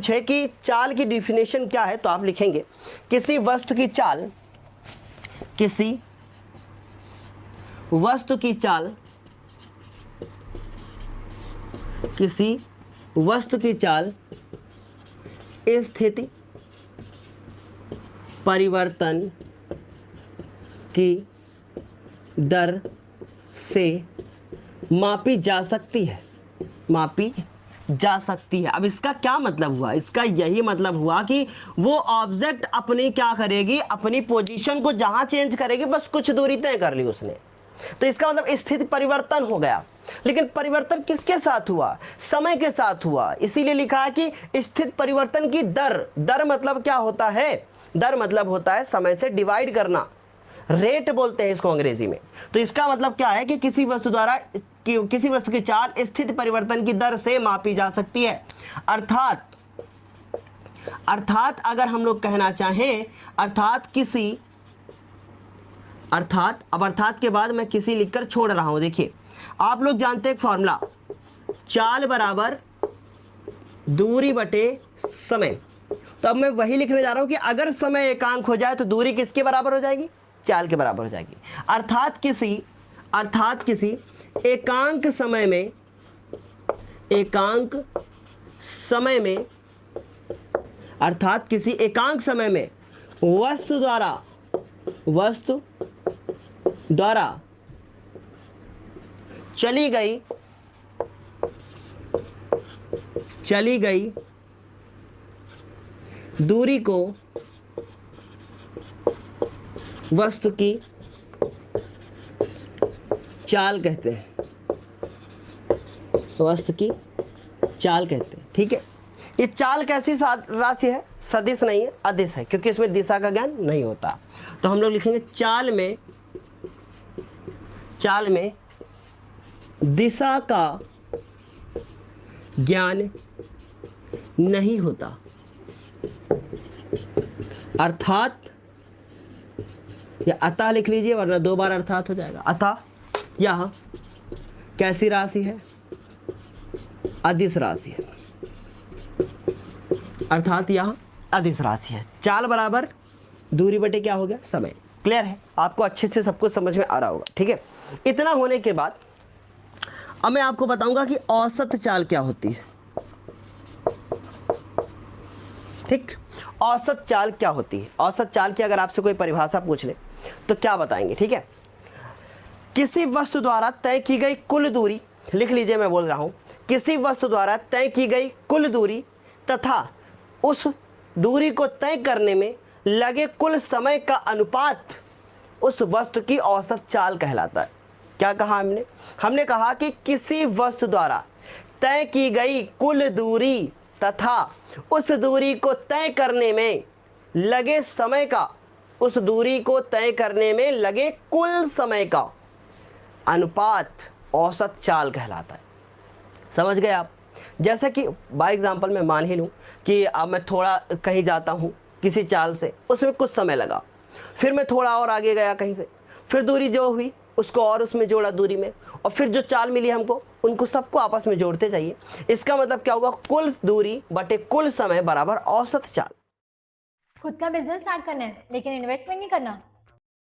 है कि चाल की डिफिनेशन क्या है, तो आप लिखेंगे किसी वस्तु की चाल, किसी वस्तु की चाल, किसी वस्तु की चाल स्थिति परिवर्तन की दर से मापी जा सकती है, मापी जा सकती है। अब इसका क्या मतलब हुआ? इसका यही मतलब हुआ कि वो ऑब्जेक्ट अपनी क्या करेगी, अपनी पोजीशन को जहां चेंज करेगी, बस कुछ दूरी तय कर ली उसने, तो इसका मतलब स्थिति परिवर्तन हो गया। लेकिन परिवर्तन किसके साथ हुआ? समय के साथ हुआ। इसीलिए लिखा है कि स्थिति परिवर्तन की दर, दर मतलब क्या होता है? दर मतलब होता है समय से डिवाइड करना, रेट बोलते हैं इसको अंग्रेजी में। तो इसका मतलब क्या है कि किसी वस्तु द्वारा किसी वस्तु की चाल स्थिति परिवर्तन की दर से मापी जा सकती है। अर्थात अगर हम लोग कहना चाहें, अर्थात के बाद मैं किसी लिखकर छोड़ रहा हूं। देखिए आप लोग जानते हैं एक फॉर्मूला, चाल बराबर दूरी बटे समय। तो अब मैं वही लिखने जा रहा हूं कि अगर समय एकांक हो जाए तो दूरी किसके बराबर हो जाएगी? चाल के बराबर हो जाएगी। अर्थात किसी एकांक समय में अर्थात किसी एकांक समय में वस्तु द्वारा चली गई दूरी को वस्तु की चाल कहते हैं, वस्तु की चाल कहते हैं। ठीक है, ये चाल कैसी राशि है? सदिश नहीं है, अदिश है, क्योंकि इसमें दिशा का ज्ञान नहीं होता। तो हम लोग लिखेंगे चाल में दिशा का ज्ञान नहीं होता। अर्थात या अतः लिख लीजिए, वरना दो बार अर्थात हो जाएगा। अतः यह कैसी राशि है? अदिश राशि है। अर्थात यह अदिश राशि है। चाल बराबर दूरी बटे क्या हो गया? समय। क्लियर है? आपको अच्छे से सब कुछ समझ में आ रहा होगा। ठीक है, इतना होने के बाद अब मैं आपको बताऊंगा कि औसत चाल क्या होती है। ठीक, औसत चाल क्या होती है? औसत चाल की अगर आपसे कोई परिभाषा पूछ ले तो क्या बताएंगे? ठीक है, किसी वस्तु द्वारा तय की गई कुल दूरी, लिख लीजिए मैं बोल रहा हूं, किसी वस्तु द्वारा तय की गई कुल दूरी तथा उस दूरी को तय करने में लगे कुल समय का अनुपात उस वस्तु की औसत चाल कहलाता है। क्या कहा हमने? हमने कहा कि किसी वस्तु द्वारा तय की गई कुल दूरी तथा उस दूरी को तय करने में लगे समय का, उस दूरी को तय करने में लगे कुल समय का अनुपात औसत चाल कहलाता है। समझ गए आप? जैसे कि बाय एग्जांपल मैं मान ही लूँ कि अब मैं थोड़ा कहीं जाता हूँ किसी चाल से, उसमें कुछ समय लगा, फिर मैं थोड़ा और आगे गया कहीं पे, फिर दूरी जो हुई उसको और उसमें जोड़ा दूरी में, और फिर जो चाल मिली हमको, उनको सबको आपस में जोड़ते जाइए। इसका मतलब क्या होगा? कुल दूरी बटे कुल समय बराबर औसत चाल। खुद का बिजनेस स्टार्ट करना है लेकिन इन्वेस्टमेंट नहीं करना,